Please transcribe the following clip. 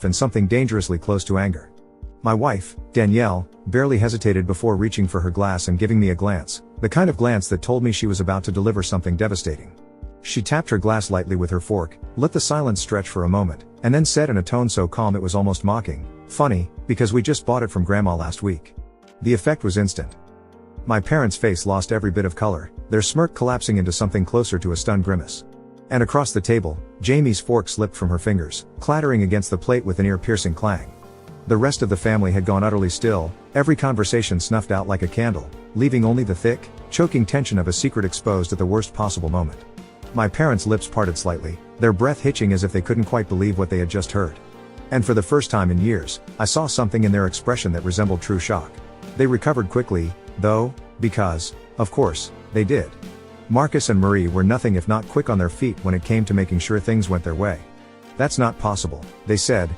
and something dangerously close to anger. My wife, Danielle, barely hesitated before reaching for her glass and giving me a glance, the kind of glance that told me she was about to deliver something devastating. She tapped her glass lightly with her fork, let the silence stretch for a moment, and then said in a tone so calm it was almost mocking, "Funny, because we just bought it from Grandma last week." The effect was instant. My parents' face lost every bit of color, their smirk collapsing into something closer to a stunned grimace. And across the table, Jamie's fork slipped from her fingers, clattering against the plate with an ear-piercing clang. The rest of the family had gone utterly still, every conversation snuffed out like a candle, leaving only the thick, choking tension of a secret exposed at the worst possible moment. My parents' lips parted slightly, their breath hitching as if they couldn't quite believe what they had just heard. And for the first time in years, I saw something in their expression that resembled true shock. They recovered quickly, though, because, of course, they did. Marcus and Marie were nothing if not quick on their feet when it came to making sure things went their way. "That's not possible," they said,